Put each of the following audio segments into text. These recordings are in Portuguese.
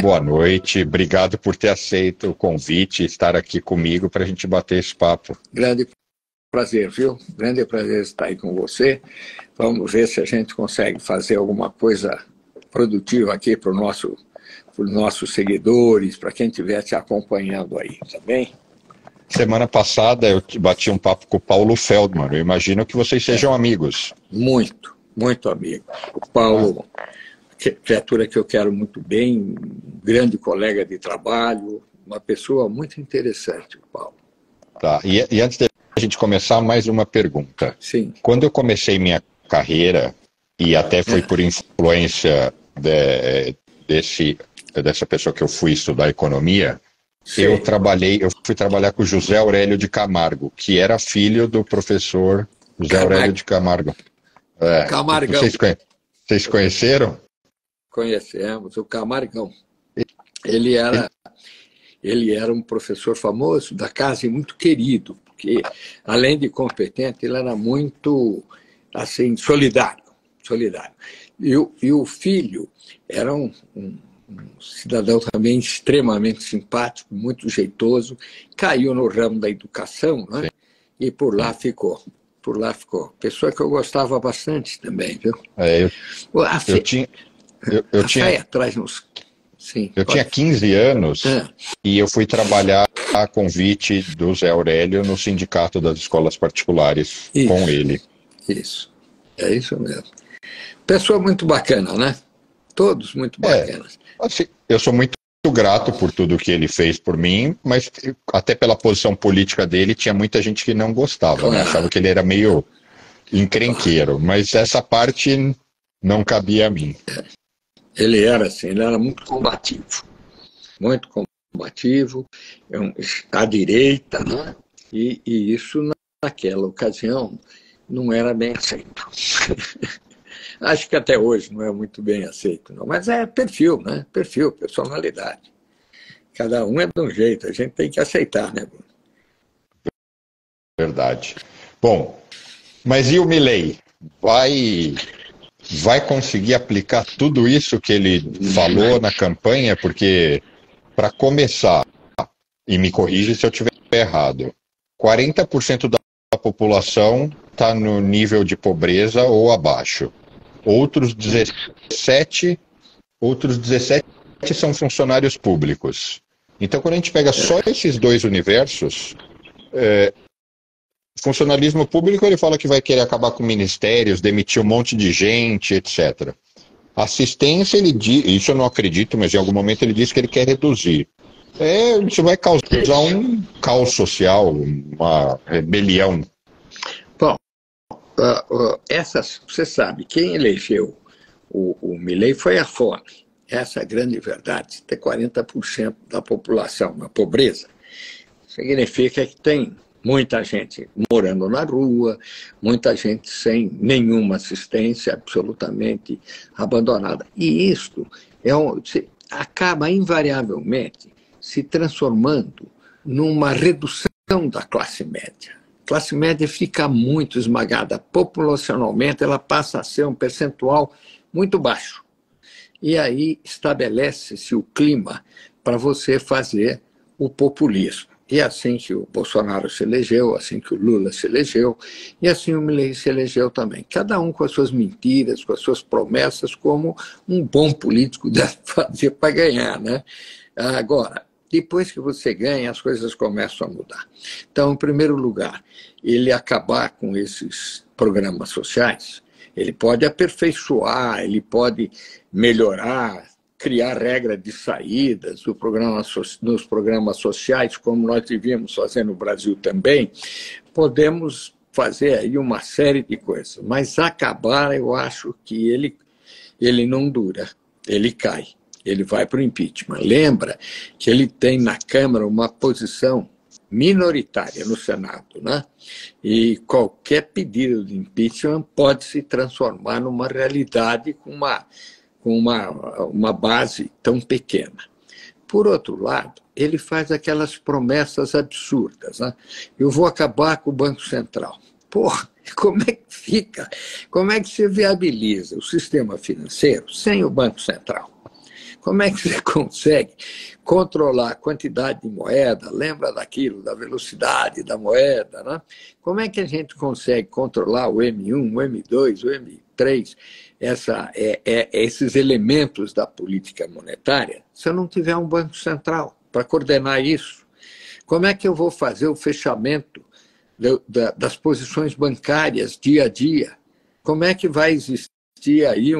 boa noite. Obrigado por ter aceito o convite e estar aqui comigo para a gente bater esse papo. Grande prazer, viu? Grande prazer estar aí com você. Vamos ver se a gente consegue fazer alguma coisa produtiva aqui para os nossos seguidores, para quem estiver te acompanhando aí, tá bem? Semana passada eu bati um papo com o Paulo Feldman. Eu imagino que vocês sejam amigos. Muito, muito amigo. O Paulo, criatura que eu quero muito bem, um grande colega de trabalho, uma pessoa muito interessante, o Paulo. Tá. E antes de a gente começar, mais uma pergunta. Sim. Quando eu comecei minha carreira, e até foi por influência dessa pessoa que eu fui estudar economia, eu fui trabalhar com o José Aurélio de Camargo, que era filho do professor José Aurélio de Camargo. Camargão. Vocês conheceram? Conhecemos, o Camargão. Ele era um professor famoso da casa e muito querido, porque, além de competente, ele era muito assim, solidário. E o filho era um cidadão também extremamente simpático, muito jeitoso, caiu no ramo da educação, né? E por lá ficou. Pessoa que eu gostava bastante também, viu? Eu tinha 15 anos e eu fui trabalhar a convite do Zé Aurélio no Sindicato das Escolas Particulares com ele. Isso, é isso mesmo. Pessoa muito bacana, né? Todos muito bacanas. Assim, eu sou muito grato por tudo que ele fez por mim, mas até pela posição política dele, tinha muita gente que não gostava, né? Achava que ele era meio encrenqueiro, mas essa parte não cabia a mim. Ele era assim, ele era muito combativo, à direita, né? E isso naquela ocasião não era bem aceito. Acho que até hoje não é muito bem aceito, não. Mas é perfil, né? Perfil, personalidade. Cada um é de um jeito, a gente tem que aceitar, né, Bruno? Verdade. Bom, mas e o Milei? Vai conseguir aplicar tudo isso que ele falou na campanha? Porque, para começar, e me corrija se eu estiver errado, 40% da população está no nível de pobreza ou abaixo. Outros 17 são funcionários públicos. Então, quando a gente pega só esses dois universos, funcionalismo público, ele fala que vai querer acabar com ministérios, demitir um monte de gente, etc. Assistência, ele diz, isso eu não acredito, mas em algum momento ele disse que ele quer reduzir. Isso vai causar um caos social, uma rebelião. Bom, você sabe, quem elegeu o Milei foi a fome. Essa é a grande verdade. Ter 40% da população na pobreza significa que tem muita gente morando na rua, muita gente sem nenhuma assistência, absolutamente abandonada. E isto acaba invariavelmente se transformando numa redução da classe média. A classe média fica muito esmagada. Populacionalmente, ela passa a ser um percentual muito baixo. E aí estabelece-se o clima para você fazer o populismo. E assim que o Bolsonaro se elegeu, assim que o Lula se elegeu, e assim o Milei se elegeu também. Cada um com as suas mentiras, com as suas promessas, como um bom político deve fazer para ganhar, né? Agora, depois que você ganha, as coisas começam a mudar. Então, em primeiro lugar, ele acabar com esses programas sociais, ele pode aperfeiçoar, ele pode melhorar, criar regra de saídas nos programas sociais, como nós devíamos fazer no Brasil também. Podemos fazer aí uma série de coisas, mas acabar, eu acho que ele não dura, ele cai, ele vai para o impeachment. Lembra que ele tem na Câmara uma posição minoritária no Senado, né? E qualquer pedido de impeachment pode se transformar numa realidade com uma base tão pequena. Por outro lado, ele faz aquelas promessas absurdas, né? Eu vou acabar com o Banco Central. Porra, como é que fica? Como é que se viabiliza o sistema financeiro sem o Banco Central? Como é que você consegue controlar a quantidade de moeda? Lembra daquilo, da velocidade da moeda, né? Como é que a gente consegue controlar o M1, o M2, o M3, esses elementos da política monetária, se eu não tiver um banco central para coordenar isso? Como é que eu vou fazer o fechamento das posições bancárias dia a dia? Como é que vai existir aí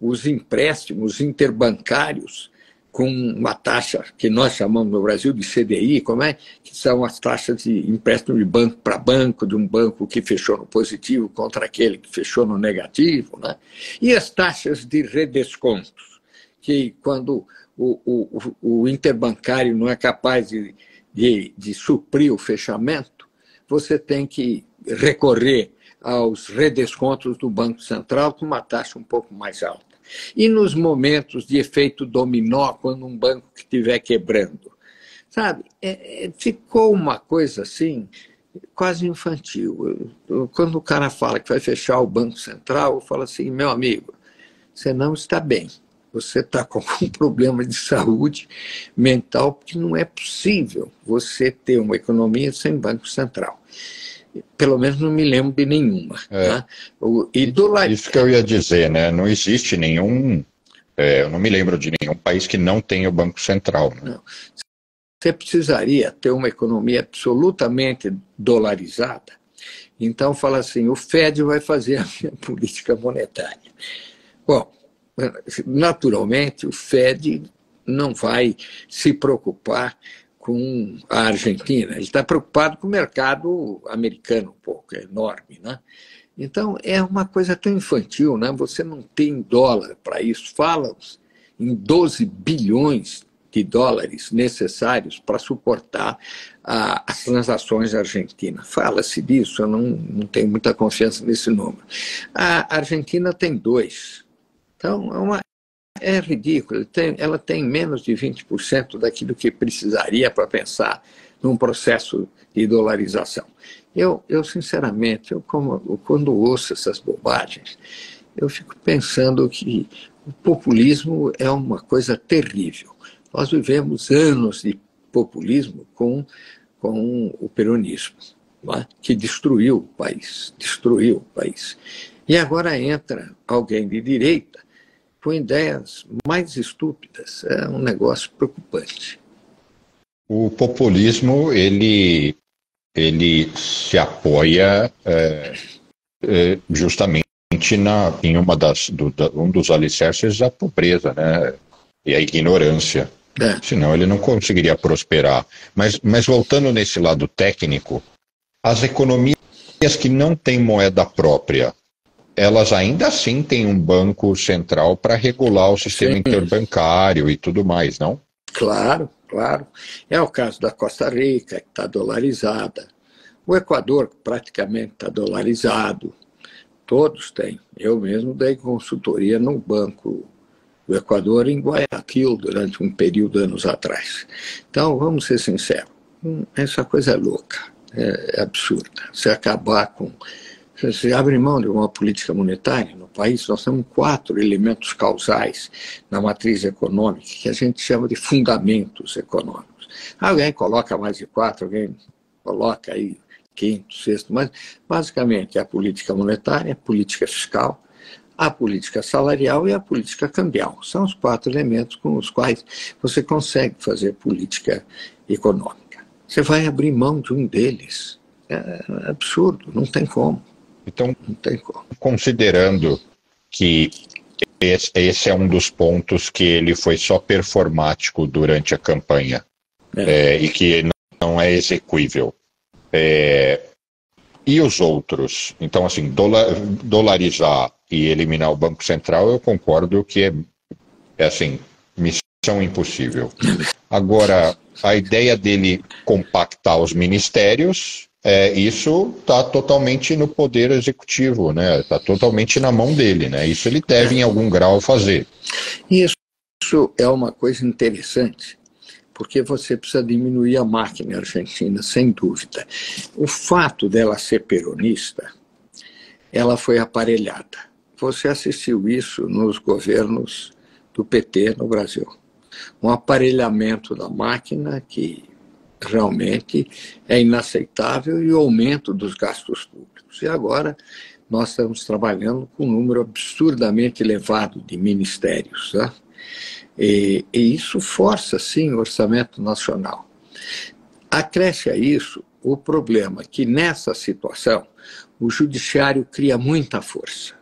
os empréstimos interbancários com uma taxa que nós chamamos no Brasil de CDI? Como é que são as taxas de empréstimo de banco para banco, de um banco que fechou no positivo contra aquele que fechou no negativo, né? E as taxas de redescontos, que quando o interbancário não é capaz de suprir o fechamento, você tem que recorrer aos redescontos do Banco Central com uma taxa um pouco mais alta. E nos momentos de efeito dominó, quando um banco que estiver quebrando, sabe? Ficou uma coisa assim, quase infantil. Quando o cara fala que vai fechar o Banco Central, eu falo assim, meu amigo, você não está bem. Você está com um problema de saúde mental, porque não é possível você ter uma economia sem Banco Central. Pelo menos não me lembro de nenhuma. Tá? Isso que eu ia dizer, né? Não existe nenhum... eu não me lembro de nenhum país que não tenha o Banco Central. Né? Não. Você precisaria ter uma economia absolutamente dolarizada. Então, fala assim, o Fed vai fazer a minha política monetária. Bom, naturalmente, o Fed não vai se preocupar com a Argentina. Ele está preocupado com o mercado americano um pouco, é enorme, né? Então, é uma coisa tão infantil, né? Você não tem dólar para isso. Falam em 12 bilhões de dólares necessários para suportar as transações da Argentina. Fala-se disso, eu não tenho muita confiança nesse número. A Argentina tem 2. Então, é ridículo. Ela tem menos de 20% daquilo que precisaria para pensar num processo de dolarização. Eu sinceramente, quando ouço essas bobagens, eu fico pensando que o populismo é uma coisa terrível. Nós vivemos anos de populismo com o peronismo, não é? Que destruiu o país. E agora entra alguém de direita com ideias mais estúpidas. É um negócio preocupante. O populismo, ele se apoia justamente em um dos alicerces da pobreza, né? E a ignorância. Senão ele não conseguiria prosperar. Mas voltando nesse lado técnico, as economias que não têm moeda própria, elas ainda assim têm um banco central para regular o sistema interbancário e tudo mais, não? Claro. É o caso da Costa Rica, que está dolarizada. O Equador, que praticamente está dolarizado. Todos têm. Eu mesmo dei consultoria no Banco do Equador em Guayaquil durante um período, anos atrás. Então, vamos ser sinceros, essa coisa é louca, é absurda. Você abre mão de uma política monetária no país, nós temos 4 elementos causais na matriz econômica que a gente chama de fundamentos econômicos. Alguém coloca mais de 4, alguém coloca aí 5º, 6º, mas basicamente é a política monetária, a política fiscal, a política salarial e a política cambial. São os 4 elementos com os quais você consegue fazer política econômica. Você vai abrir mão de um deles. É absurdo, não tem como. Então, considerando que esse é um dos pontos que ele foi só performático durante a campanha e que não é execuível, e os outros? Então, assim, dolarizar e eliminar o Banco Central, eu concordo que é assim, missão impossível. Agora, a ideia dele compactar os ministérios, isso está totalmente no poder executivo, né? Está totalmente na mão dele, né? Isso ele deve, em algum grau, fazer. Isso é uma coisa interessante, porque você precisa diminuir a máquina argentina, sem dúvida. O fato dela ser peronista, ela foi aparelhada. Você assistiu isso nos governos do PT no Brasil. Um aparelhamento da máquina que realmente é inaceitável e o aumento dos gastos públicos. E agora nós estamos trabalhando com um número absurdamente elevado de ministérios, né? E isso força, sim, o orçamento nacional. Acresce a isso o problema que, nessa situação, o judiciário cria muita força.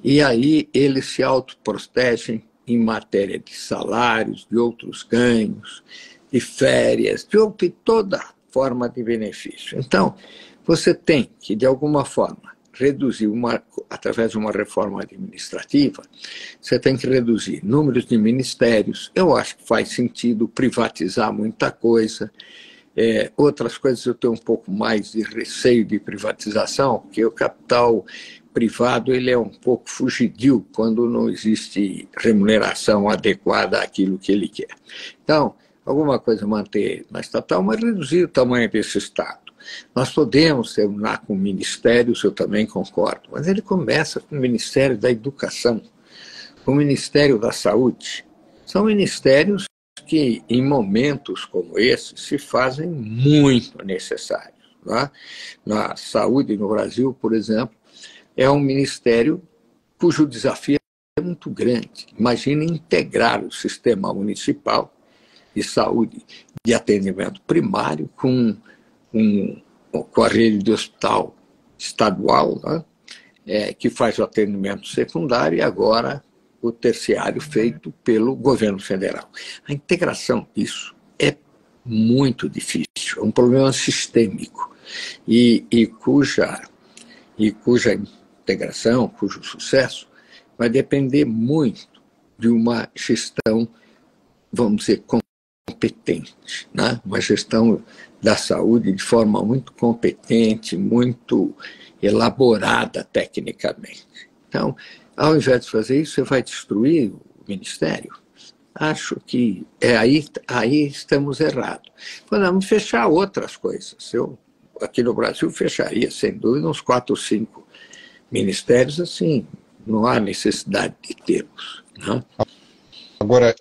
E aí eles se autoprotegem em matéria de salários, de outros ganhos, de férias, de toda forma de benefício. Então, você tem que, de alguma forma, reduzir, através de uma reforma administrativa, você tem que reduzir números de ministérios. Eu acho que faz sentido privatizar muita coisa. Outras coisas eu tenho um pouco mais de receio de privatização, porque o capital privado ele é um pouco fugidio quando não existe remuneração adequada àquilo que ele quer. Então, alguma coisa manter na estatal, mas reduzir o tamanho desse Estado. Nós podemos terminar com ministérios, eu também concordo, mas ele começa com o Ministério da Educação, com o Ministério da Saúde. São ministérios que, em momentos como esse, se fazem muito necessários. Tá? Na saúde no Brasil, por exemplo, é um ministério cujo desafio é muito grande. Imagine integrar o sistema municipal de saúde de atendimento primário com a rede de hospital estadual, né, que faz o atendimento secundário, e agora o terciário feito pelo governo federal. A integração disso é muito difícil, é um problema sistêmico e cuja integração, cujo sucesso vai depender muito de uma gestão, vamos dizer, competente, né? Uma gestão da saúde de forma muito competente, muito elaborada tecnicamente. Então, ao invés de fazer isso, você vai destruir o Ministério? Acho que aí estamos errados. Vamos fechar outras coisas. Eu, aqui no Brasil, fecharia, sem dúvida, uns 4 ou 5 ministérios, assim, não há necessidade de tê-los, né? Agora,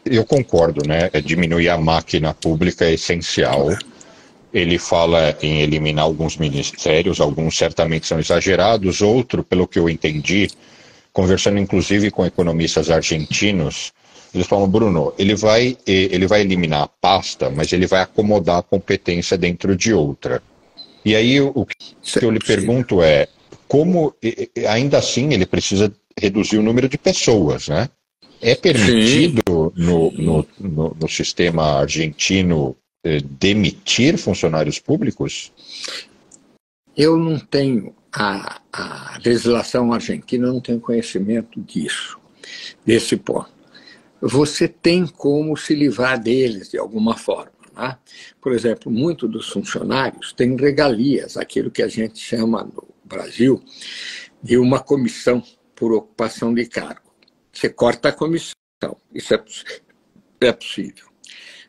eu concordo, né? Diminuir a máquina pública é essencial. Ele fala em eliminar alguns ministérios, alguns certamente são exagerados, outro, pelo que eu entendi, conversando inclusive com economistas argentinos, eles falam, Bruno, ele vai eliminar a pasta, mas ele vai acomodar a competência dentro de outra. E aí o que eu lhe pergunto é, como, ainda assim, ele precisa reduzir o número de pessoas, né? É permitido no sistema argentino demitir funcionários públicos? Eu não tenho, a legislação argentina, eu não tenho conhecimento desse ponto. Você tem como se livrar deles de alguma forma, né? Por exemplo, muitos dos funcionários têm regalias, aquilo que a gente chama no Brasil de uma comissão por ocupação de cargo. Você corta a comissão, isso é possível.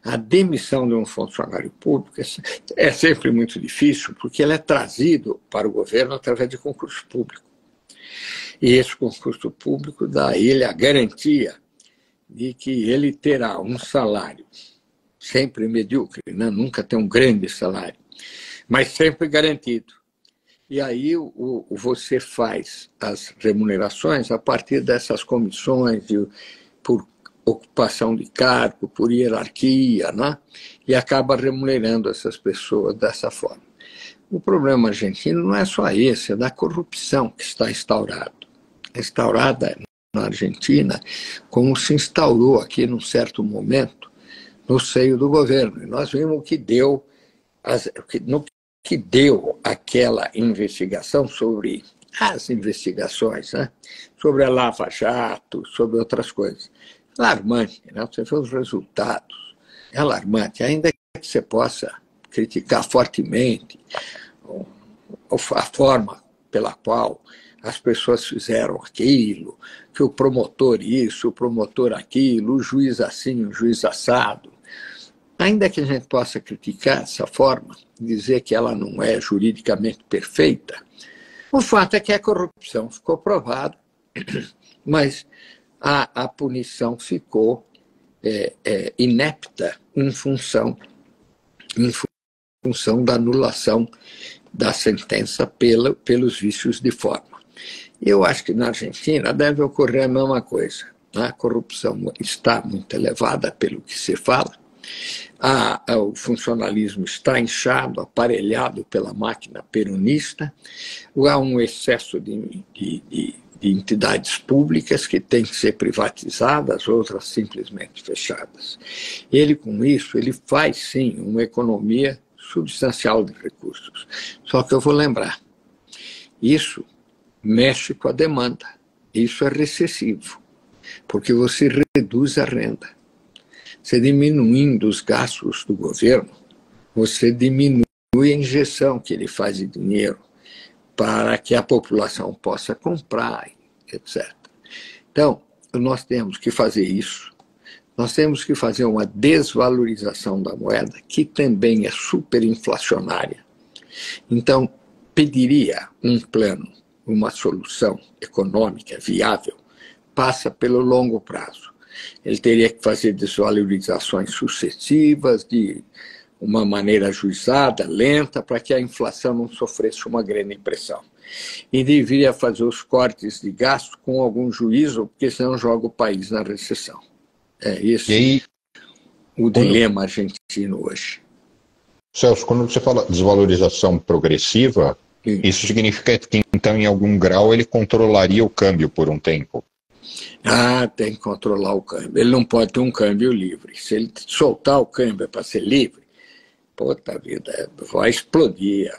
A demissão de um funcionário público é sempre muito difícil, porque ele é trazido para o governo através de concurso público. E esse concurso público dá a ele a garantia de que ele terá um salário sempre medíocre, né? Nunca tem um grande salário, mas sempre garantido. E aí você faz as remunerações a partir dessas comissões por ocupação de cargo, por hierarquia, né? E acaba remunerando essas pessoas dessa forma. O problema argentino não é só esse, é da corrupção que está instaurada na Argentina, como se instaurou aqui num certo momento no seio do governo. E nós vimos o que deu, que deu aquela investigação sobre as investigações, né? Sobre a Lava Jato, sobre outras coisas. Alarmante, né? Você vê os resultados. É alarmante, ainda que você possa criticar fortemente a forma pela qual as pessoas fizeram aquilo, que o promotor isso, o promotor aquilo, o juiz assim, o juiz assado. Ainda que a gente possa criticar essa forma, dizer que ela não é juridicamente perfeita, o fato é que a corrupção ficou provado, mas a punição ficou inepta em função da anulação da sentença pelos vícios de forma. Eu acho que na Argentina deve ocorrer a mesma coisa. A corrupção está muito elevada, pelo que se fala. O funcionalismo está inchado, aparelhado pela máquina peronista. Há um excesso de entidades públicas que têm que ser privatizadas, outras simplesmente fechadas. Ele, com isso, ele faz, sim, uma economia substancial de recursos. Só que eu vou lembrar, isso mexe com a demanda, isso é recessivo, porque você reduz a renda. Você diminuindo os gastos do governo, você diminui a injeção que ele faz de dinheiro para que a população possa comprar, etc. Então, nós temos que fazer isso. Nós temos que fazer uma desvalorização da moeda, que também é superinflacionária. Então, pediria um plano, uma solução econômica viável, passa pelo longo prazo. Ele teria que fazer desvalorizações sucessivas, de uma maneira ajuizada, lenta, para que a inflação não sofresse uma grande pressão. E deveria fazer os cortes de gasto com algum juízo, porque senão joga o país na recessão. É esse o dilema argentino hoje. Celso, quando você fala desvalorização progressiva, isso significa que, então, em algum grau, ele controlaria o câmbio por um tempo? Tem que controlar o câmbio. Ele não pode ter um câmbio livre. Se ele soltar o câmbio para ser livre, puta vida, vai explodir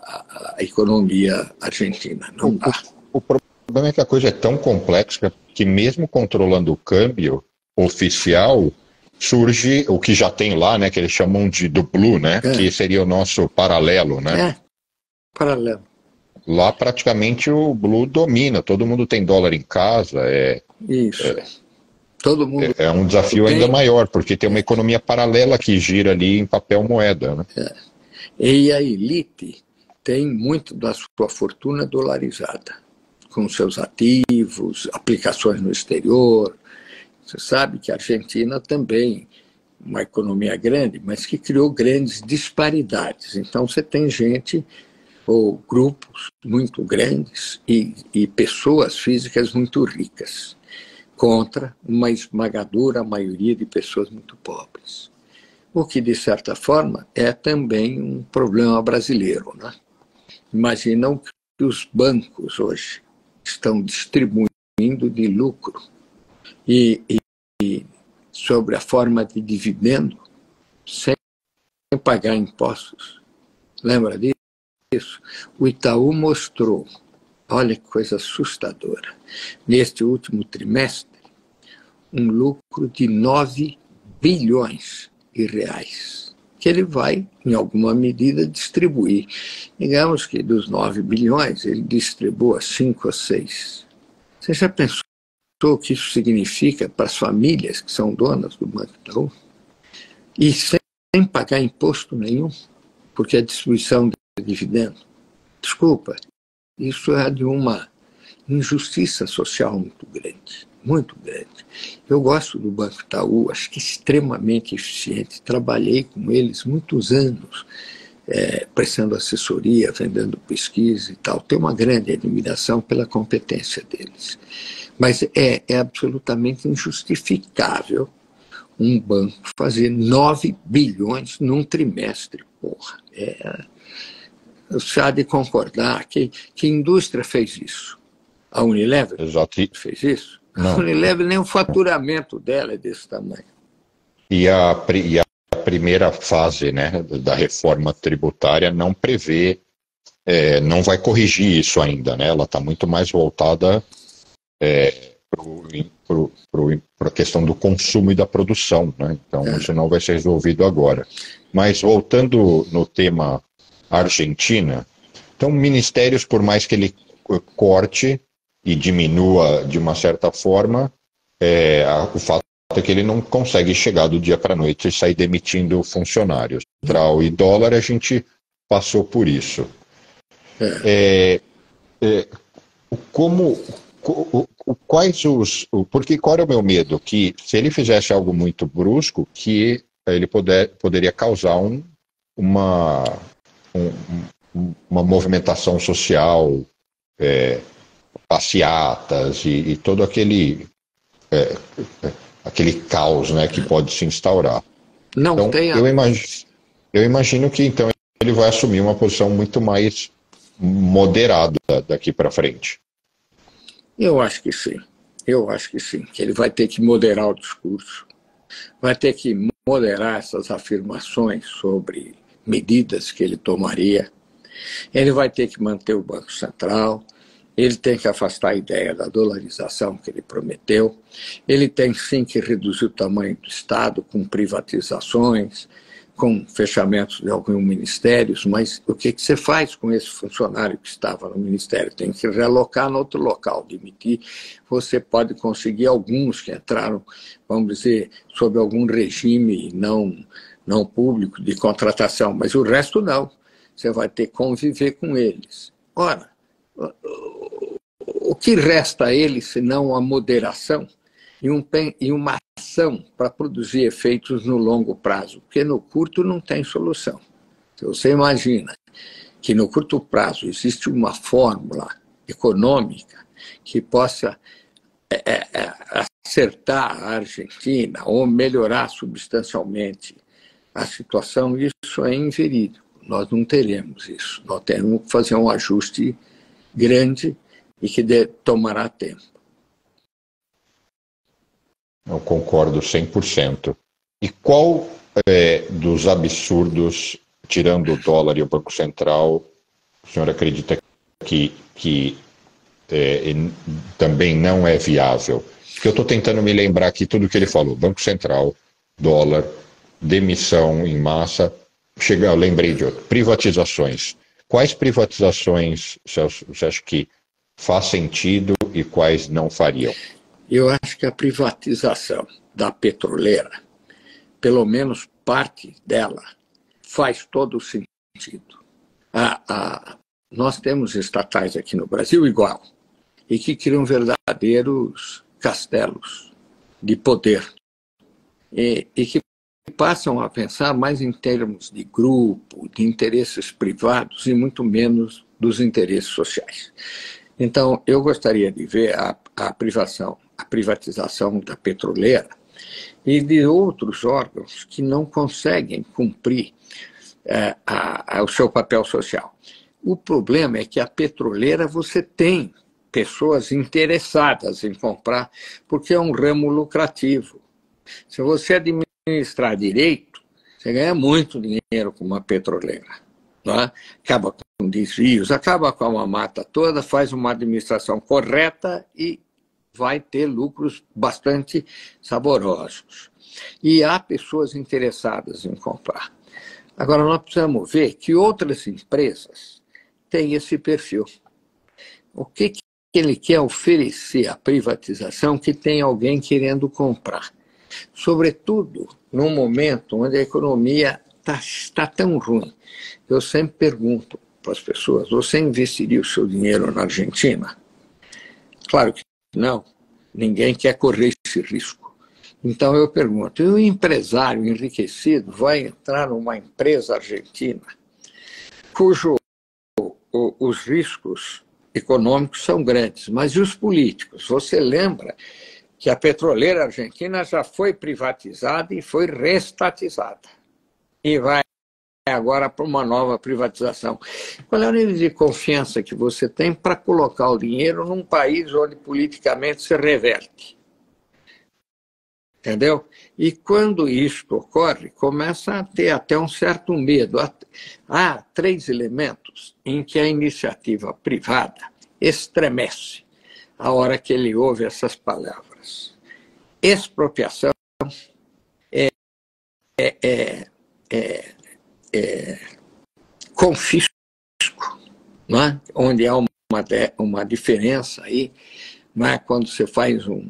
a economia argentina. Não dá. O problema é que a coisa é tão complexa que mesmo controlando o câmbio oficial, surge o que já tem lá, né, que eles chamam do blue, né, que seria o nosso paralelo, né? Paralelo. Lá praticamente o blue domina, todo mundo tem dólar em casa. Isso. Todo mundo é um desafio ainda maior, porque tem uma economia paralela que gira ali em papel moeda, né? E a elite tem muito da sua fortuna dolarizada, com seus ativos, aplicações no exterior. Você sabe que a Argentina também, uma economia grande, mas que criou grandes disparidades. Então você tem gente, ou grupos muito grandes e pessoas físicas muito ricas, contra uma esmagadora maioria de pessoas muito pobres. O que, de certa forma, é também um problema brasileiro, né? Imaginam que os bancos hoje estão distribuindo de lucro e sobre a forma de dividendo sem pagar impostos. Lembra disso? O Itaú mostrou, olha que coisa assustadora, neste último trimestre, um lucro de 9 bilhões de reais, que ele vai, em alguma medida, distribuir. Digamos que dos 9 bilhões, ele distribua 5 ou 6. Você já pensou o que isso significa para as famílias que são donas do Banco Itaú? E sem pagar imposto nenhum, porque a distribuição de dividendo. Desculpa, isso é de uma injustiça social muito grande, muito grande. Eu gosto do Banco Itaú, acho que é extremamente eficiente. Trabalhei com eles muitos anos, prestando assessoria, vendendo pesquisa e tal. Tenho uma grande admiração pela competência deles. Mas é absolutamente injustificável um banco fazer 9 bilhões num trimestre. Porra, você há de concordar que indústria fez isso? A Unilever fez isso? Não. A Unilever, nem o faturamento dela é desse tamanho. E a primeira fase, né, da reforma tributária não prevê, não vai corrigir isso ainda, né? Ela está muito mais voltada para a questão do consumo e da produção, né? Então isso não vai ser resolvido agora. Mas voltando no tema Argentina, então ministérios, por mais que ele corte e diminua de uma certa forma, o fato é que ele não consegue chegar do dia para a noite e sair demitindo funcionários. Neutral e dólar, a gente passou por isso. Como Porque qual era o meu medo? Que se ele fizesse algo muito brusco, que ele poderia causar uma, uma movimentação social, passeatas e todo aquele caos, né, que pode se instaurar. Não Então, tenha. eu imagino que então ele vai assumir uma posição muito mais moderada daqui para frente. Eu acho que sim. Eu acho que sim. Que ele vai ter que moderar o discurso, vai ter que moderar essas afirmações sobre medidas que ele tomaria. Ele vai ter que manter o Banco Central. Ele tem que afastar a ideia da dolarização que ele prometeu. Ele tem sim que reduzir o tamanho do Estado com privatizações, com fechamentos de alguns ministérios, mas o que você faz com esse funcionário que estava no ministério? Tem que realocar em outro local, demitir. Você pode conseguir alguns que entraram, vamos dizer, sob algum regime não público de contratação, mas o resto não. Você vai ter que conviver com eles. Ora, o que resta a ele senão a moderação e uma ação para produzir efeitos no longo prazo? Porque no curto não tem solução. Se você imagina que no curto prazo existe uma fórmula econômica que possa acertar a Argentina ou melhorar substancialmente a situação, isso é inverídico. Nós não teremos isso. Nós temos que fazer um ajuste grande e que tomará tempo. Eu concordo 100%. E qual dos absurdos, tirando o dólar e o Banco Central, o senhor acredita que também não é viável? Porque eu estou tentando me lembrar aqui tudo que ele falou. Banco Central, dólar, demissão em massa. Eu lembrei de outro. Privatizações. Quais privatizações você acha que faz sentido e quais não fariam? Eu acho que a privatização da petroleira, pelo menos parte dela, faz todo sentido. Nós temos estatais aqui no Brasil igual, e que criam verdadeiros castelos de poder, e que passam a pensar mais em termos de grupo, de interesses privados e muito menos dos interesses sociais. Então, eu gostaria de ver a privatização da petroleira e de outros órgãos que não conseguem cumprir o seu papel social. O problema é que a petroleira você tem pessoas interessadas em comprar, porque é um ramo lucrativo. Se você administrar direito, você ganha muito dinheiro com uma petroleira. Não é? Acaba com desvios, acaba com a mata toda, faz uma administração correta e vai ter lucros bastante saborosos. E há pessoas interessadas em comprar. Agora, nós precisamos ver que outras empresas têm esse perfil. O que ele quer oferecer à privatização que tem alguém querendo comprar? Sobretudo num momento onde a economia está tão ruim. Eu sempre pergunto para as pessoas: você investiria o seu dinheiro na Argentina? Claro que não. Ninguém quer correr esse risco. Então eu pergunto: e o empresário enriquecido vai entrar numa empresa argentina cujo os riscos econômicos são grandes, mas e os políticos? Você lembra que a petroleira argentina já foi privatizada e foi reestatizada. E vai agora para uma nova privatização. Qual é o nível de confiança que você tem para colocar o dinheiro num país onde politicamente se reverte? Entendeu? E quando isso ocorre, começa a ter até um certo medo. Há 3 elementos em que a iniciativa privada estremece a hora que ele ouve essas palavras. Expropriação, confisco, não é? Onde há uma diferença aí, não é? Quando você faz um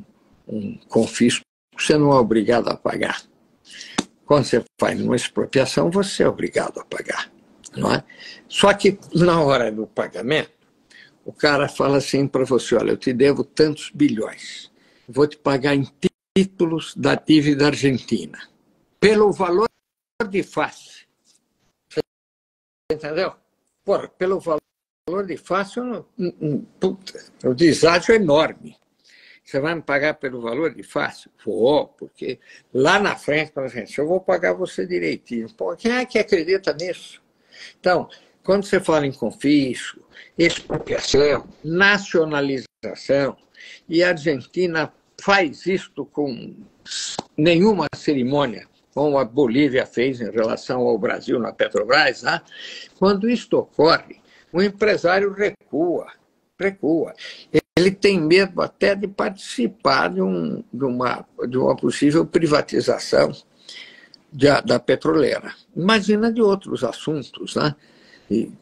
confisco, você não é obrigado a pagar. Quando você faz uma expropriação, você é obrigado a pagar, não é? Só que na hora do pagamento, o cara fala assim para você, olha, eu te devo tantos bilhões, vou te pagar em títulos da dívida argentina, pelo valor de face. Você entendeu? Porra, pelo valor de face, puta, o deságio é enorme. Você vai me pagar pelo valor de face? Vou, porque lá na frente, para gente, eu vou pagar você direitinho. Pô, quem é que acredita nisso? Então, quando você fala em confisco, expropriação, nacionalização, e a Argentina faz isto com nenhuma cerimônia, como a Bolívia fez em relação ao Brasil na Petrobras, né? Quando isto ocorre, o empresário recua. Ele tem medo até de participar de uma possível privatização da petroleira. Imagina de outros assuntos, né?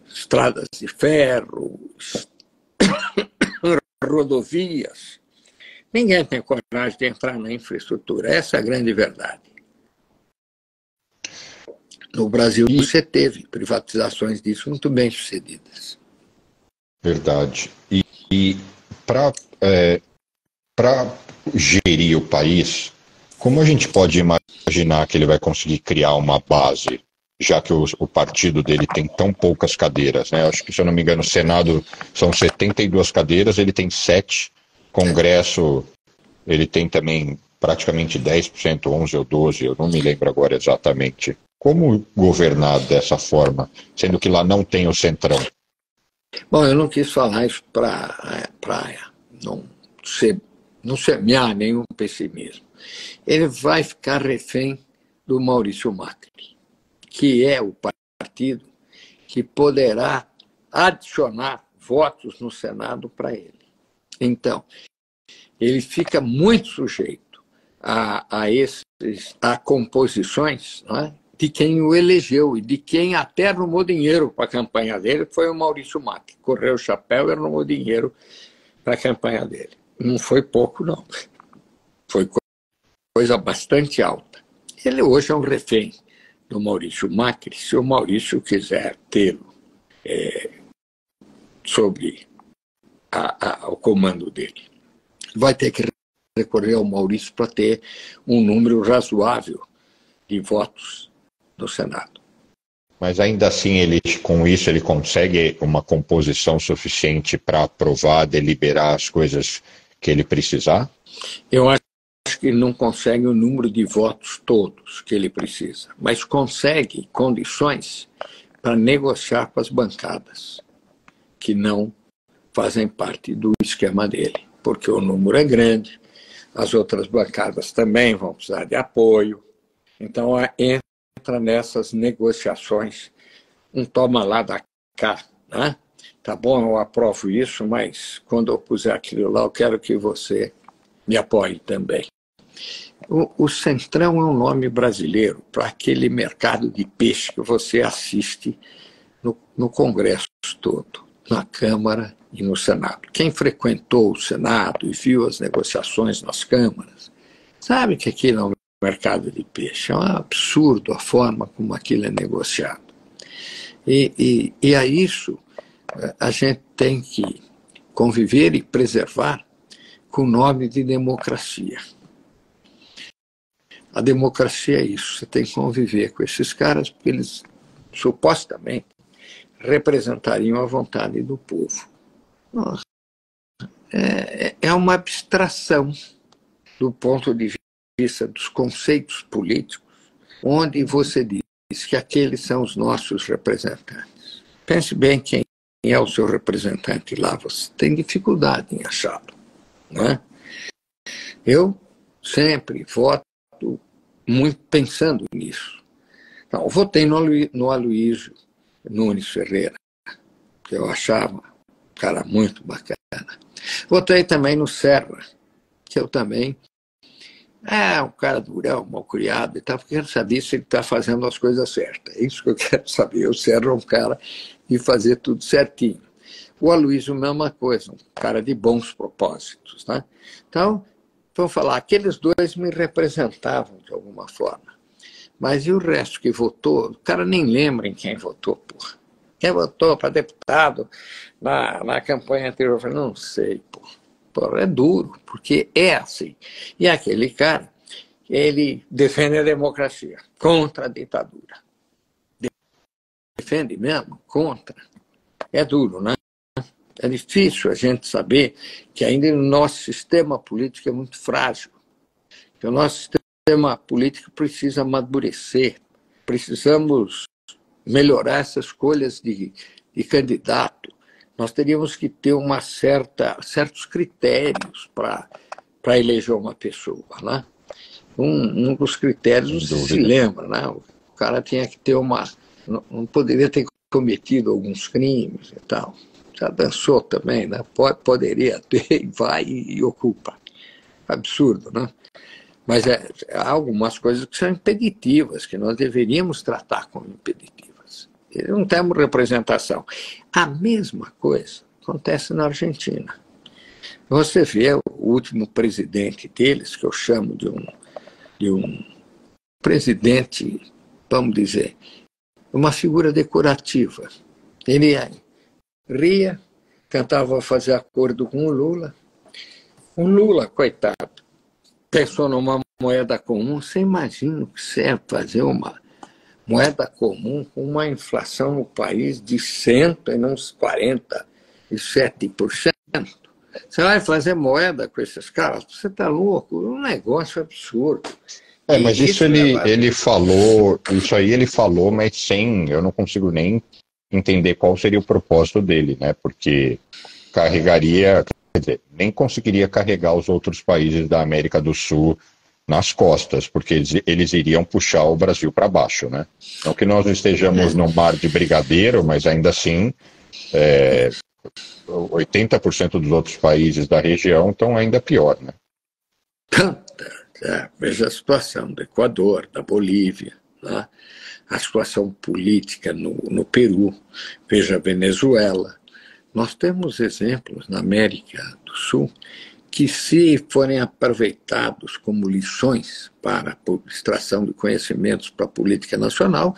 Estradas de ferro, rodovias. Ninguém tem coragem de entrar na infraestrutura. Essa é a grande verdade. No Brasil, você teve privatizações disso muito bem sucedidas. Verdade. E para gerir o país, como a gente pode imaginar que ele vai conseguir criar uma base, já que o partido dele tem tão poucas cadeiras, né? Acho que, se eu não me engano, o Senado são 72 cadeiras, ele tem 7, Congresso ele tem também praticamente 10%, 11 ou 12, eu não me lembro agora exatamente. Como governar dessa forma, sendo que lá não tem o centrão? Bom, eu não quis falar isso para não semear nenhum pessimismo. Ele vai ficar refém do Maurício Macri, que é o partido que poderá adicionar votos no Senado para ele. Então, ele fica muito sujeito a composições, não é? De quem o elegeu e de quem até arrumou dinheiro para a campanha dele, foi o Maurício Macri. Correu o chapéu e arrumou dinheiro para a campanha dele. Não foi pouco, não. Foi coisa bastante alta. Ele hoje é um refém do Maurício Macri. Se o Maurício quiser tê-lo sobre o comando dele, vai ter que recorrer ao Maurício para ter um número razoável de votos no Senado. Mas ainda assim, com isso, ele consegue uma composição suficiente para aprovar, deliberar as coisas que ele precisar? Eu acho que ele não consegue o número de votos todos que ele precisa, mas consegue condições para negociar com as bancadas que não fazem parte do esquema dele, porque o número é grande, as outras bancadas também vão precisar de apoio. Então, entra nessas negociações, um toma lá da cá, né? Tá bom, eu aprovo isso, mas quando eu puser aquilo lá, eu quero que você me apoie também. O Centrão é um nome brasileiro para aquele mercado de peixe que você assiste no Congresso todo, na Câmara e no Senado. Quem frequentou o Senado e viu as negociações nas câmaras, sabe que aquilo é um mercado de peixe. É um absurdo a forma como aquilo é negociado. E a isso a gente tem que conviver e preservar com o nome de democracia. A democracia é isso, você tem que conviver com esses caras porque eles supostamente representariam a vontade do povo. Nossa, é uma abstração do ponto de vista dos conceitos políticos, onde você diz que aqueles são os nossos representantes. Pense bem quem é o seu representante lá, você tem dificuldade em achá-lo, não é? Eu sempre voto muito pensando nisso. Então, votei no Aloysio Nunes Ferreira, que eu achava um cara muito bacana. Votei também no Serra, que eu também um cara durão, mal criado e tal, porque eu quero saber se ele está fazendo as coisas certas. É isso que eu quero saber. O Serra é um cara de fazer tudo certinho. O Aloysio, mesma coisa, um cara de bons propósitos. Né? Então, vamos falar, aqueles dois me representavam de alguma forma. Mas e o resto que votou? O cara nem lembra em quem votou, porra. Quem votou para deputado na campanha anterior? Eu falei, não sei, pô. Pô, é duro, porque é assim. E aquele cara, ele defende a democracia contra a ditadura. Defende mesmo? Contra. É duro, né? É difícil a gente saber que ainda o nosso sistema político é muito frágil, que o nosso sistema político precisa amadurecer, precisamos melhorar essas escolhas de candidato. Nós teríamos que ter certos critérios para eleger uma pessoa, né? Um dos critérios se lembra, né? O cara tinha que ter não poderia ter cometido alguns crimes e tal. Já dançou também, né? Poderia ter, e vai e ocupa. Absurdo, né? Mas há algumas coisas que são impeditivas, que nós deveríamos tratar como impeditivas. E não temos representação. A mesma coisa acontece na Argentina. Você vê o último presidente deles, que eu chamo de um presidente, vamos dizer, uma figura decorativa. Ele ria, tentava fazer acordo com o Lula. O Lula, coitado, pensou numa moeda comum. Você imagina o que serve fazer uma moeda comum com uma inflação no país de 147%. Você vai fazer moeda com esses caras? Você está louco? É um negócio absurdo. Mas isso ele falou, isso aí ele falou, mas eu não consigo nem entender qual seria o propósito dele, né? Porque carregaria, quer dizer, nem conseguiria carregar os outros países da América do Sul nas costas, porque eles iriam puxar o Brasil para baixo, né? Não que nós estejamos no mar de brigadeiro, mas ainda assim 80% dos outros países da região estão ainda pior, né? Veja a situação do Equador, da Bolívia, né? A situação política no Peru, veja a Venezuela. Nós temos exemplos na América do Sul que, se forem aproveitados como lições para a extração de conhecimentos para a política nacional,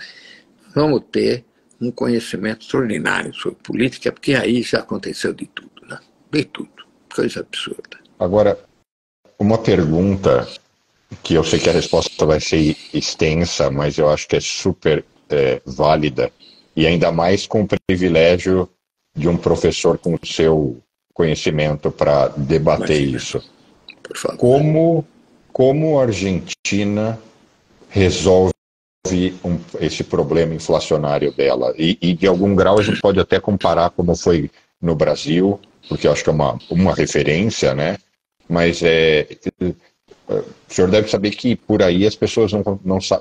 vamos ter um conhecimento extraordinário sobre política, porque aí já aconteceu de tudo, né? De tudo. Coisa absurda. Agora, uma pergunta que eu sei que a resposta vai ser extensa, mas eu acho que é super válida, e ainda mais com o privilégio de um professor com o seu conhecimento para debater isso. Por favor. Como a Argentina resolve esse problema inflacionário dela? E de algum grau a gente pode até comparar como foi no Brasil, porque eu acho que é uma referência, né? Mas o senhor deve saber que por aí as pessoas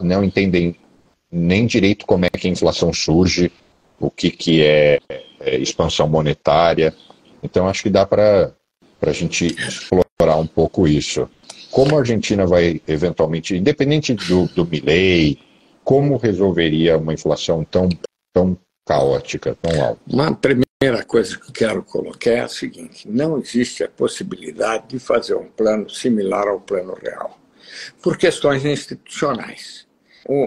não entendem nem direito como é que a inflação surge, o que é expansão monetária. Então acho que dá para a gente explorar um pouco isso. Como a Argentina vai eventualmente, independente do Milei, como resolveria uma inflação tão caótica, tão alta? Uma primeira coisa que eu quero colocar é a seguinte: não existe a possibilidade de fazer um plano similar ao Plano Real, por questões institucionais.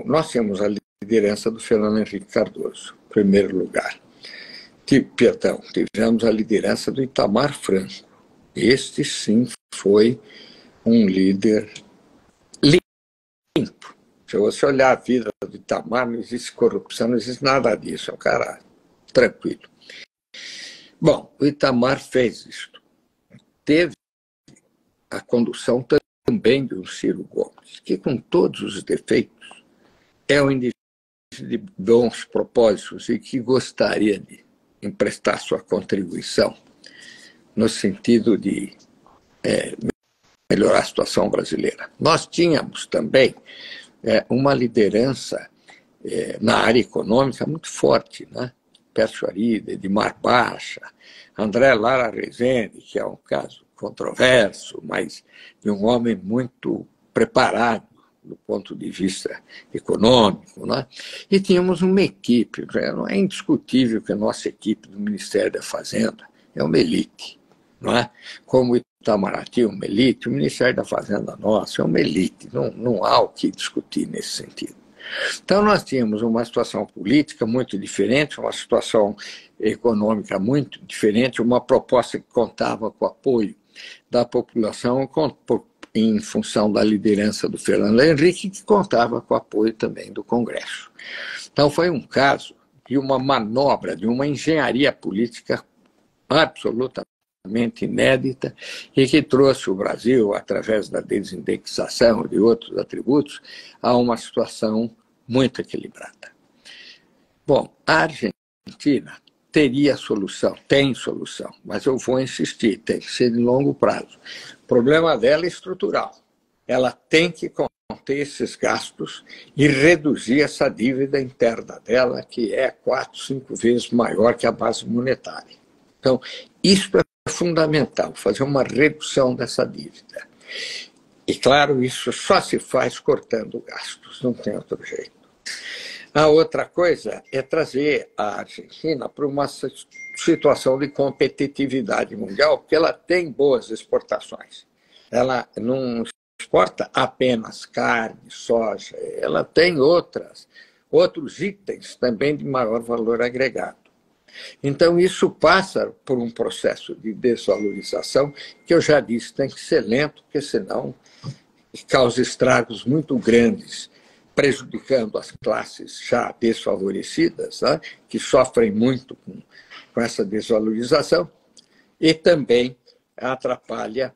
Nós temos a liderança do Fernando Henrique Cardoso, em primeiro lugar. Tivemos a liderança do Itamar Franco. Este, sim, foi um líder limpo. Se você olhar a vida do Itamar, não existe corrupção, não existe nada disso. É um cara tranquilo. Bom, o Itamar fez isso. Teve a condução também do Ciro Gomes, que, com todos os defeitos, é um indivíduo de bons propósitos e que gostaria de emprestar sua contribuição no sentido de melhorar a situação brasileira. Nós tínhamos também uma liderança na área econômica muito forte, né? Pércio Arida, Edmar Baixa, André Lara Rezende, que é um caso controverso, mas de um homem muito preparado do ponto de vista econômico, né? E tínhamos uma equipe, não é indiscutível que a nossa equipe do Ministério da Fazenda é uma elite, não é? Como o Itamaraty é uma elite, o Ministério da Fazenda nosso é uma elite, não há o que discutir nesse sentido. Então, nós tínhamos uma situação política muito diferente, uma situação econômica muito diferente, uma proposta que contava com o apoio da população em função da liderança do Fernando Henrique, que contava com o apoio também do Congresso. Então, foi um caso de uma manobra, de uma engenharia política absolutamente inédita e que trouxe o Brasil, através da desindexação e de outros atributos, a uma situação muito equilibrada. Bom, a Argentina teria solução, tem solução, mas eu vou insistir, tem que ser de longo prazo. O problema dela é estrutural. Ela tem que conter esses gastos e reduzir essa dívida interna dela, que é 4, 5 vezes maior que a base monetária. Então, isso é fundamental, fazer uma redução dessa dívida. E, claro, isso só se faz cortando gastos, não tem outro jeito. A outra coisa é trazer a Argentina para uma situação de competitividade mundial, porque ela tem boas exportações. Ela não exporta apenas carne, soja, ela tem outros itens também de maior valor agregado. Então, isso passa por um processo de desvalorização, que eu já disse, tem que ser lento, porque senão causa estragos muito grandes, prejudicando as classes já desfavorecidas, né, que sofrem muito com essa desvalorização, e também atrapalha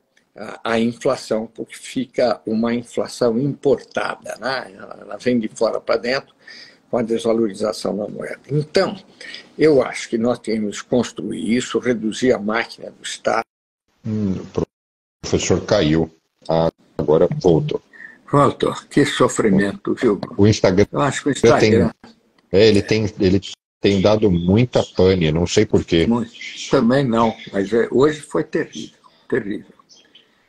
a inflação, porque fica uma inflação importada, né? Ela vem de fora para dentro, com a desvalorização da moeda. Então, eu acho que nós temos que construir isso, reduzir a máquina do Estado. O professor caiu. Agora voltou. Voltou. Que sofrimento, viu? O Instagram, eu acho que o Instagram ele tem dado muita pane, não sei porquê. Também não, mas hoje foi terrível, terrível.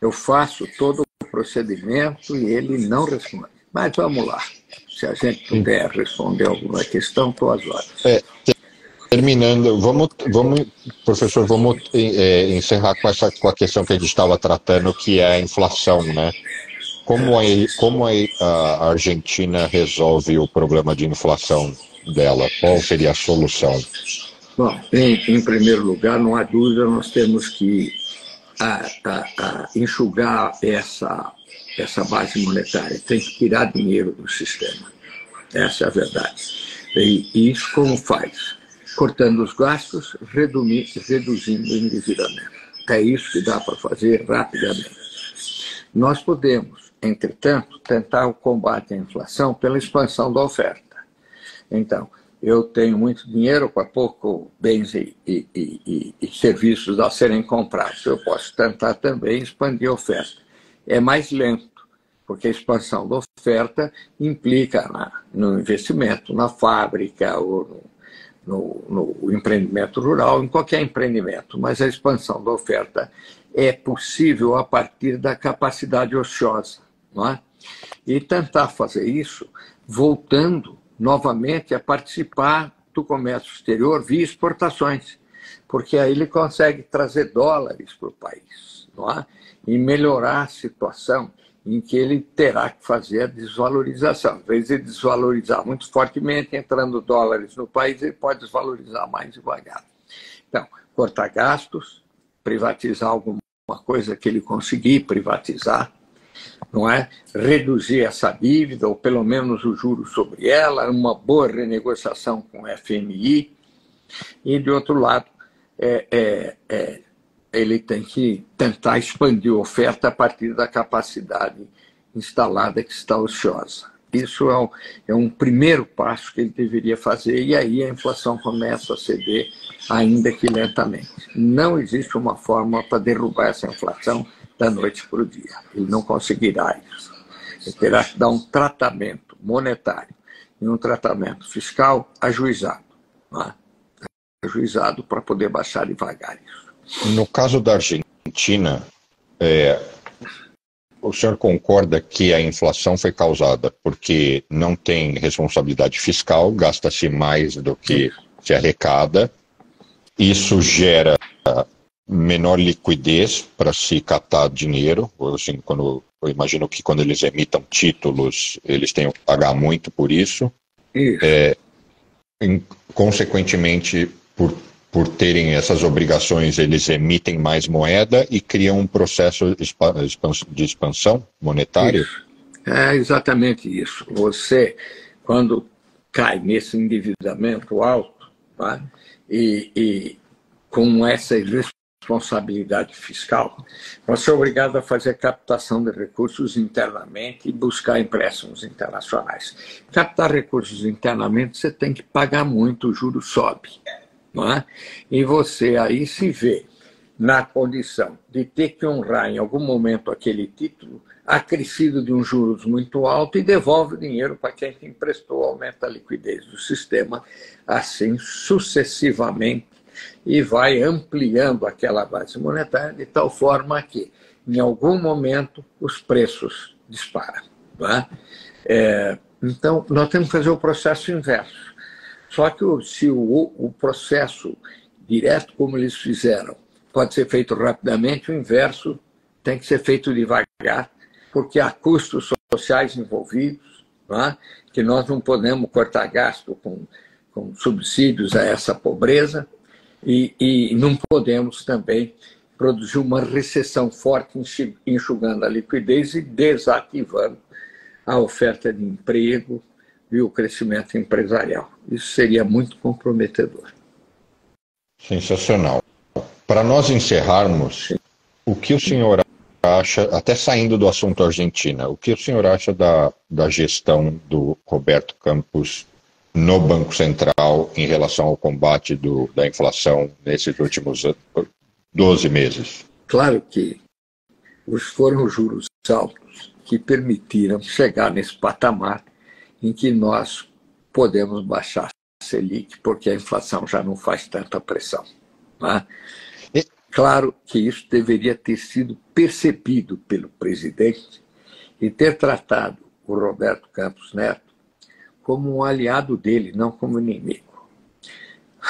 Eu faço todo o procedimento e ele não responde. Mas vamos lá. Se a gente puder responder alguma questão, estou às horas. Terminando, professor, vamos encerrar com a questão que a gente estava tratando, que é a inflação, né? Como a Argentina resolve o problema de inflação dela? Qual seria a solução? Bom, em primeiro lugar, não há dúvida, nós temos que enxugar essa base monetária, tem que tirar dinheiro do sistema. Essa é a verdade. E isso como faz? Cortando os gastos, reduzindo o endividamento. É isso que dá para fazer rapidamente. Nós podemos, entretanto, tentar o combate à inflação pela expansão da oferta. Então, eu tenho muito dinheiro, com pouco bens e serviços a serem comprados. Eu posso tentar também expandir a oferta. É mais lento, porque a expansão da oferta implica no investimento, na fábrica, ou no empreendimento rural, em qualquer empreendimento. Mas a expansão da oferta é possível a partir da capacidade ociosa, não é? E tentar fazer isso voltando novamente a participar do comércio exterior via exportações, porque aí ele consegue trazer dólares para o país, não é? E melhorar a situação em que ele terá que fazer a desvalorização. Em vez de desvalorizar muito fortemente, entrando dólares no país, ele pode desvalorizar mais devagar. Então, cortar gastos, privatizar alguma coisa que ele conseguir privatizar, não é? Reduzir essa dívida, ou pelo menos o juro sobre ela, uma boa renegociação com o FMI, e, de outro lado, ele tem que tentar expandir a oferta a partir da capacidade instalada que está ociosa. Isso é um primeiro passo que ele deveria fazer, e aí a inflação começa a ceder, ainda que lentamente. Não existe uma fórmula para derrubar essa inflação da noite para o dia. Ele não conseguirá isso. Ele terá que dar um tratamento monetário e um tratamento fiscal ajuizado. Não é? Ajuizado para poder baixar devagar isso. No caso da Argentina, o senhor concorda que a inflação foi causada porque não tem responsabilidade fiscal, gasta-se mais do que se arrecada, isso gera menor liquidez para se captar dinheiro. Assim, eu imagino que quando eles emitam títulos, eles tenham que pagar muito por isso. Consequentemente, por terem essas obrigações, eles emitem mais moeda e criam um processo de expansão monetária? Isso. É exatamente isso. Você, quando cai nesse endividamento alto, tá? e com essa responsabilidade fiscal, você é obrigado a fazer captação de recursos internamente e buscar empréstimos internacionais. Captar recursos internamente, você tem que pagar muito, o juro sobe. Não é? E você aí se vê na condição de ter que honrar em algum momento aquele título acrescido de um juros muito alto e devolve o dinheiro para quem te emprestou, aumenta a liquidez do sistema, assim sucessivamente, e vai ampliando aquela base monetária de tal forma que, em algum momento, os preços disparam. Não é? Então, nós temos que fazer o processo inverso. Só que se o processo direto, como eles fizeram, pode ser feito rapidamente, o inverso tem que ser feito devagar, porque há custos sociais envolvidos, não é? Que nós não podemos cortar gasto com subsídios a essa pobreza e não podemos também produzir uma recessão forte enxugando a liquidez e desativando a oferta de emprego e o crescimento empresarial. Isso seria muito comprometedor. Sensacional. Para nós encerrarmos, o que o senhor acha, até saindo do assunto Argentina, o que o senhor acha da gestão do Roberto Campos no Banco Central em relação ao combate da inflação nesses últimos 12 meses? Claro que foram os juros altos que permitiram chegar nesse patamar em que nós podemos baixar a Selic, porque a inflação já não faz tanta pressão. Né? Claro que isso deveria ter sido percebido pelo presidente e ter tratado o Roberto Campos Neto como um aliado dele, não como inimigo.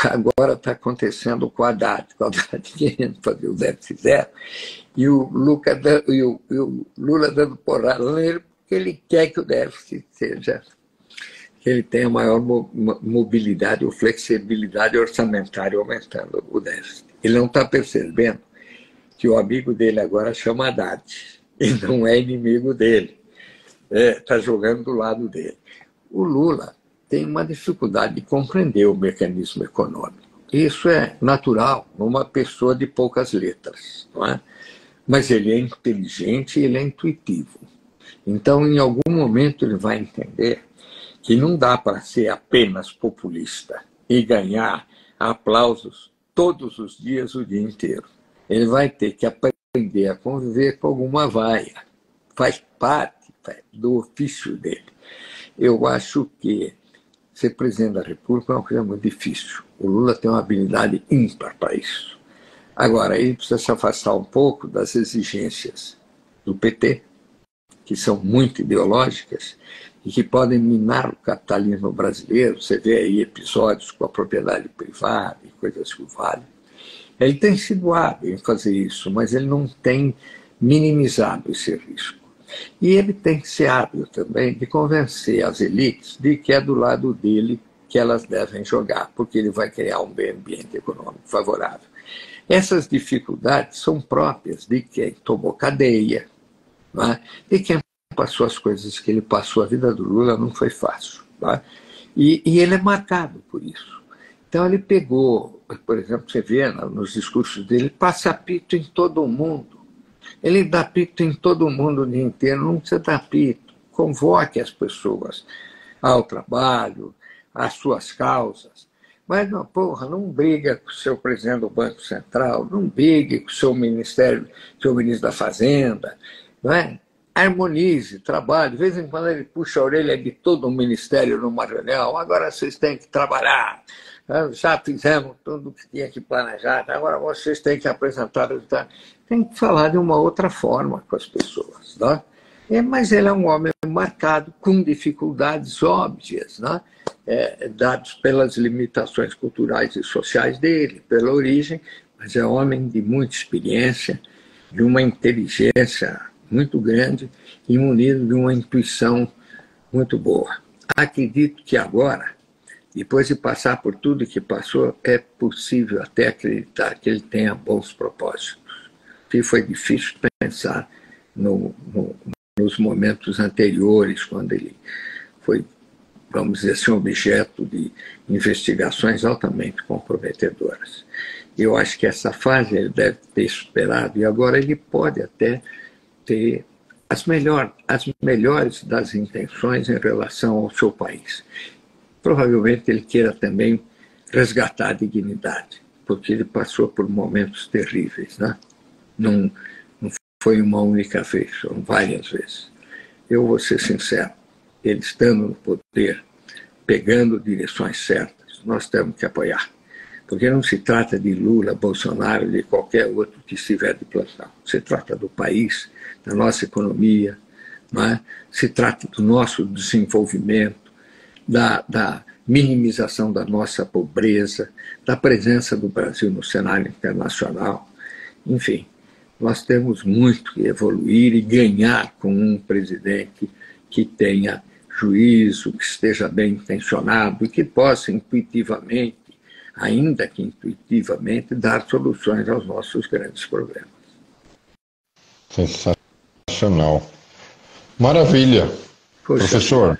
Agora está acontecendo com o Haddad querendo fazer o déficit zero, e o Lula dando porrada nele, porque ele quer que o déficit seja, que ele tenha maior mobilidade ou flexibilidade orçamentária, aumentando o déficit. Ele não está percebendo que o amigo dele agora chama Haddad, e não é inimigo dele, está jogando do lado dele. O Lula tem uma dificuldade de compreender o mecanismo econômico. Isso é natural numa pessoa de poucas letras, não é? Mas ele é inteligente e ele é intuitivo. Então, em algum momento, ele vai entender que não dá para ser apenas populista e ganhar aplausos todos os dias, o dia inteiro. Ele vai ter que aprender a conviver com alguma vaia. Faz parte do ofício dele. Eu acho que ser presidente da República é uma coisa muito difícil. O Lula tem uma habilidade ímpar para isso. Agora, ele precisa se afastar um pouco das exigências do PT, que são muito ideológicas e que podem minar o capitalismo brasileiro. Você vê aí episódios com a propriedade privada e coisas que o valem. Ele tem sido hábil em fazer isso, mas ele não tem minimizado esse risco. E ele tem que ser hábil também de convencer as elites de que é do lado dele que elas devem jogar, porque ele vai criar um bem ambiente econômico favorável. Essas dificuldades são próprias de quem tomou cadeia, não é? De quem passou as coisas que ele passou. A vida do Lula não foi fácil. Não é? E ele é marcado por isso. Então ele pegou, por exemplo, você vê nos discursos dele, passa apito em todo mundo. Ele dá apito em todo mundo o dia inteiro, não precisa dar apito. Convoque as pessoas ao trabalho, às suas causas. Mas, não, não briga com o seu presidente do Banco Central, não brigue com o seu ministro da Fazenda, não é? Harmonize, trabalhe. De vez em quando ele puxa a orelha de todo o ministério numa reunião. Agora vocês têm que trabalhar. Já fizemos tudo o que tinha que planejar. Agora vocês têm que apresentar resultados. Tem que falar de uma outra forma com as pessoas. Não é? Mas ele é um homem marcado com dificuldades óbvias, não é? Dados pelas limitações culturais e sociais dele, pela origem, mas é homem de muita experiência, de uma inteligência muito grande e munido de uma intuição muito boa. Acredito que agora, depois de passar por tudo que passou, é possível até acreditar que ele tenha bons propósitos. E foi difícil pensar nos momentos anteriores, quando ele foi, vamos dizer assim, objeto de investigações altamente comprometedoras. Eu acho que essa fase ele deve ter superado e agora ele pode até ter as melhores das intenções em relação ao seu país. Provavelmente ele queira também resgatar a dignidade, porque ele passou por momentos terríveis, né? Não foi uma única vez, foram várias vezes. Eu vou ser sincero, ele estando no poder, pegando direções certas, nós temos que apoiar. Porque não se trata de Lula, Bolsonaro, de qualquer outro que estiver de plantão. Se trata do país, da nossa economia, não é? Se trata do nosso desenvolvimento, da minimização da nossa pobreza, da presença do Brasil no cenário internacional. Enfim, nós temos muito que evoluir e ganhar com um presidente que tenha juízo, que esteja bem intencionado e que possa intuitivamente, ainda que intuitivamente, dar soluções aos nossos grandes problemas. Sensacional. Maravilha. Poxa, professor,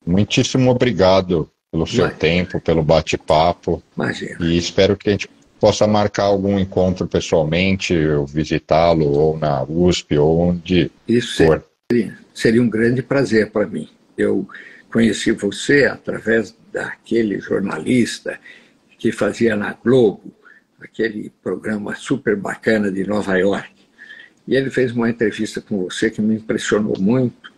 muitíssimo obrigado pelo seu tempo, pelo bate-papo. Imagina. E espero que a gente possa marcar algum encontro pessoalmente, ou visitá-lo, ou na USP, ou onde for. Seria um grande prazer para mim. Eu conheci você através daquele jornalista que fazia na Globo, aquele programa super bacana de Nova York. E ele fez uma entrevista com você que me impressionou muito,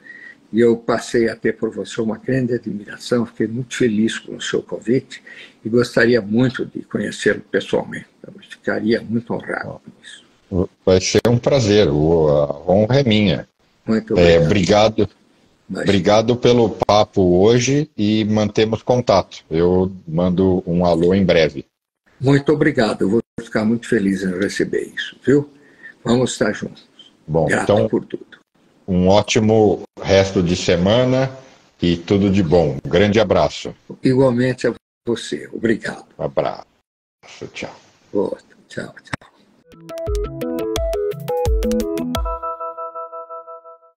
e eu passei a ter por você uma grande admiração, fiquei muito feliz com o seu convite e gostaria muito de conhecê-lo pessoalmente. Eu ficaria muito honrado com isso. Vai ser um prazer, a honra é minha. Muito obrigado. Obrigado pelo papo hoje e mantemos contato. Eu mando um alô em breve. Muito obrigado, eu vou ficar muito feliz em receber isso, viu? Vamos estar juntos. Bom, Grato então, por tudo. Um ótimo resto de semana e tudo de bom. Um grande abraço. Igualmente a você. Obrigado. Um abraço. Tchau. Tchau, tchau.